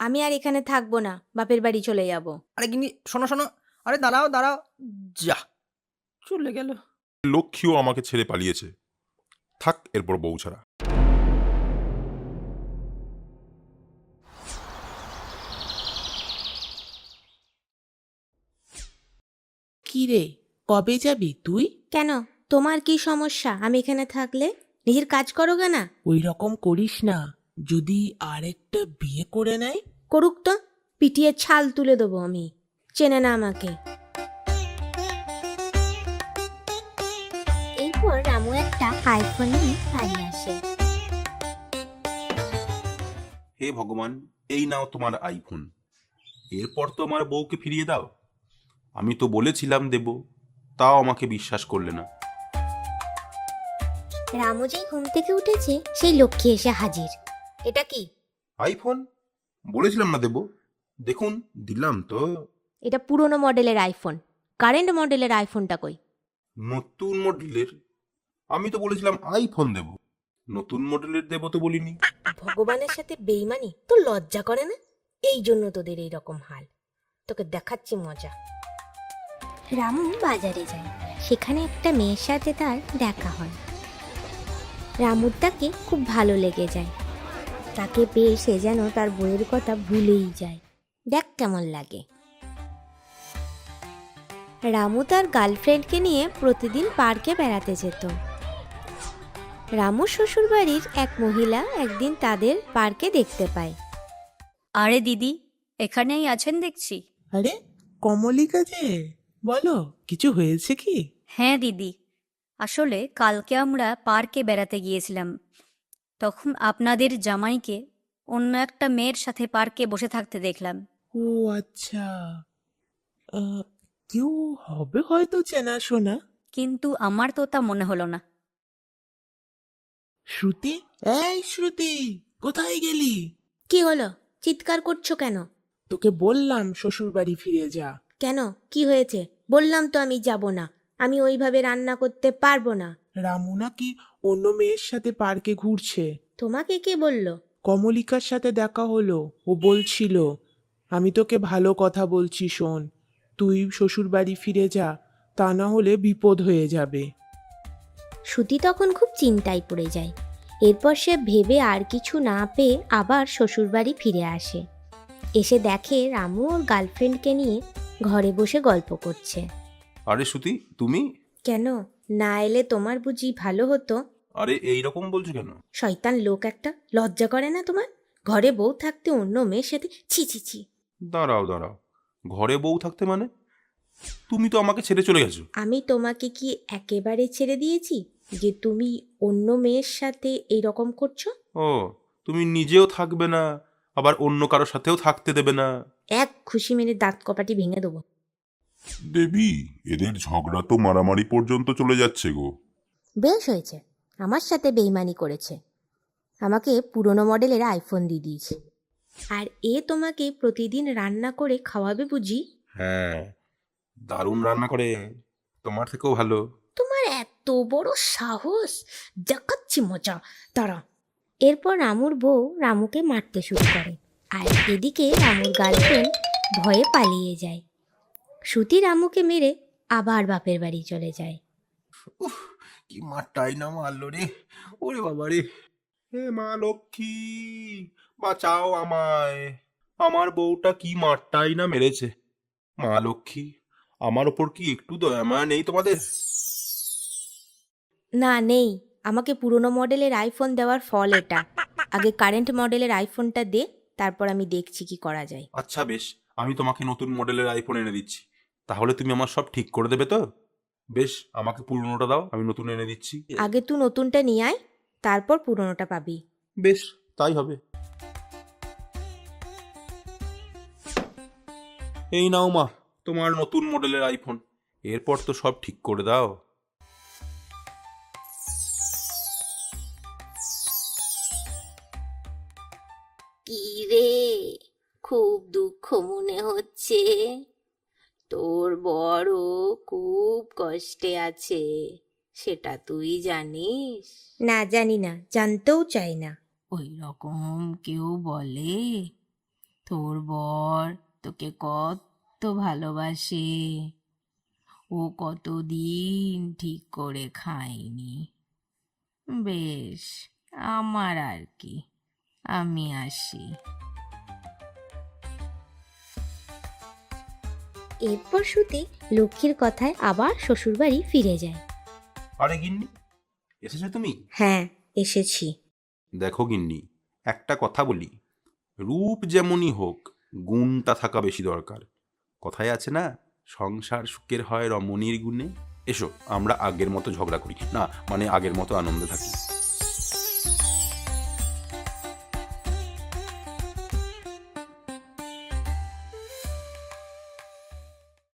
আমি আর এখানে থাকবো না, বাপের বাড়ি চলে যাব। আরে গিন্নি, শোনো শোনো, আরে দাঁড়াও দাঁড়াও, যা চলে গেল। লক্ষ্মীও আমাকে ছেড়ে পালিয়েছে, থাক এরপর বউ ছাড়া। কি রে, কবে যাবি তুই? কেন, তোমার কি সমস্যা আমি এখানে থাকলে? নিজের কাজ করো না? ওই রকম করিস না, যদি আরেকটা বিয়ে করে নেয়। করুক তো, পিটিয়ে ছাল তুলে দেবো আমি। চেনে না আমাকে। এরপর রামু একটা আইফোন নিয়ে বাড়ি আসে। হে ভগবান, এই নাও তোমার আইফোন। এরপর তো আমার বউকে ফিরিয়ে দাও। আমি তো বলেছিলাম দেব, তাও আমাকে বিশ্বাস করলে না। রামু যেই ঘুম থেকে উঠেছে সেই লক্ষ্মী এসে হাজির। এটা কি? আইফোন বলেছিলাম না দেব, দেখুন দিলাম তো। এটা পুরনো মডেলের আইফোন। কারেন্ট মডেলের আইফোনটা কই? নতুন মডেলের? আমি তো বলেছিলাম আইফোন দেব, নতুন মডেলের দেব তো বলিনি। ভগবানের সাথে বেইমানি তো লজ্জা করে না? এই জন্য তোদের এই রকম হাল। তোকে দেখাচ্ছি মজা। রামু বাজারে যায়, সেখানে একটা মেয়ের সাথে তার দেখা হয়। রামুর তাকে খুব ভালো লেগে যায়। তাকে পেয়ে সে যেন তার বইয়ের কথা ভুলেই যায়। দেখ কেমন লাগে। রামু তার গার্লফ্রেন্ডকে নিয়ে প্রতিদিন পার্কে বেড়াতে যেত। রামুর শ্বশুরবাড়ির এক মহিলা একদিন তাদের পার্কে দেখতে পায়। আরে দিদি, এখানেই আছেন দেখছি। আরে কমলিকা যে, বলো কিছু হয়েছে কি? হ্যাঁ দিদি, আসলে কালকে আমরা পার্কে বেড়াতে গিয়েছিলাম। তখন আপনাদের জামাইকে অন্য একটা মেয়ের সাথে পার্কে বসে থাকতে দেখলাম। ও আচ্ছা, কেউ হবে হয়তো চেনাশোনা। কিন্তু আমার তো তা মনে হলো না। শ্রুতি, এই শ্রুতি, কোথায় গেলি? কি হলো, চিৎকার করছো কেন? তোকে বললাম শ্বশুর বাড়ি ফিরে যা। কেন, কি হয়েছে? বললাম তো আমি যাব না। আমি ওইভাবে রান্না করতে পারবো না। রামু নাকি অন্য মেয়ের সাথে পার্কে ঘুরছে। তোমাকে কে বলল? কমলিকার সাথে দেখা হলো, ও বলছিল আমি তোকে ভালো কথা বলছি শোন, তুই শ্বশুর বাড়ি ফিরে যা, তা না হলে বিপদ হয়ে যাবে। শ্রুতি তখন খুব চিন্তায় পড়ে যায়। এরপর সে ভেবে আর কিছু না পেয়ে আবার শ্বশুরবাড়ি ফিরে আসে। এসে দেখে রামু ওর গার্লফ্রেন্ডকে নিয়ে ঘরে বসে গল্প করছে। আরে শ্রুতি, তুমি? কেন, না এলে তোমার বুঝি ভালো হতো? আরে এইরকম বলছো কেন? শয়তান লোক একটা, লজ্জা করে না তোমার? ঘরে বউ থাকতে অন্য মেয়ের সাথে, ছি ছি ছি। দাঁড়াও দাঁড়াও, ঘরে বউ থাকতে মানে? তুমি তো আমাকে ছেড়ে চলে গেছো। আমি তোমাকে কি একেবারে ছেড়ে দিয়েছি যে তুমি অন্য মেয়ের সাথে এই রকম করছো? ও, তুমি নিজেও থাকবে না, আবার অন্য কারোর সাথেও থাকতে দেবে না? এক খুশি মেরে দাঁত কপাটি ভেঙে দেবো। দেবী, এদের ঝগড়া তো মারামারি পর্যন্ত চলে যাচ্ছে গো। বেশ হয়েছে, আমার সাথে বেইমানি করেছে। আমাকে পুরনো মডেলের আইফোন দিয়ে দিয়েছে। আর এ তোমাকে প্রতিদিন রান্না করে খাওয়াবে বুঝি? হ্যাঁ, দারুণ রান্না করে, তোমার থেকেও ভালো। তোমার এত বড় সাহস! দেখাচ্ছি মজা, দাঁড়া। এরপর রামুর বউ রামুকে মারতে শুরু করে, আর এদিকে রামুর গার্লফ্রেন্ড ভয়ে পালিয়ে যায়। শ্রুতি রামুকে মেরে আবার বাপের বাড়ি চলে যায়। উফ, কি মারটাই না মারলো রে, ওরে বাবা রে। হে মা লক্ষ্মী, বাঁচাও আমায়, আমার বউটা কি মারটাই না মেরেছে। মা লক্ষ্মী, আমার ওপর কি একটু দয়া মায়া নেই তোমাদের? না নেই, আমাকে পুরনো মডেলের আইফোন দেওয়ার ফল এটা। আগে কারেন্ট মডেলের আইফোনটা দে, তারপর আমি দেখছি কি করা যায়। আচ্ছা বেশ, আমি তোমাকে নতুন মডেলের আইফোন এনে দিচ্ছি, তাহলে তুমি আমার সব ঠিক করে দেবে তো? বেশ, আমাকে পুরনোটা দাও, আমি নতুন এনে দিচ্ছি। আগে তুই নতুনটা নিয়ে আয়, তারপর পুরনোটা পাবি। বেশ, তাই হবে। এই নাও মা, তোমার নতুন মডেলের আইফোন। এরপর তো সব ঠিক করে দাও। কি রে, খুব দুঃখ মনে হচ্ছে। তোর বড় খুব কষ্টে আছে, সেটা তুই জানিস? না, জানি না, জানতেও চাই না। ওই রকম কেউ বলে? তোর বর তোকে কত ভালোবাসে, ও কতদিন ঠিক করে খায়নি। বেশ, আমার আর কি, আমি আসি। এরপর শ্রুতি লক্ষ্মীর কথায় আবার শ্বশুরবাড়ি ফিরে যায়। আরে গিন্নি, এসেছো তুমি? হ্যাঁ, এসেছি। দেখো গিন্নি, একটা কথা বলি, রূপ যেমনই হোক গুণটা থাকা বেশি দরকার। কথায় আছে না, সংসার সুখের হয় রমণীর গুণে। এসো আমরা আগের মতো ঝগড়া করি না, মানে আগের মতো আনন্দে থাকি।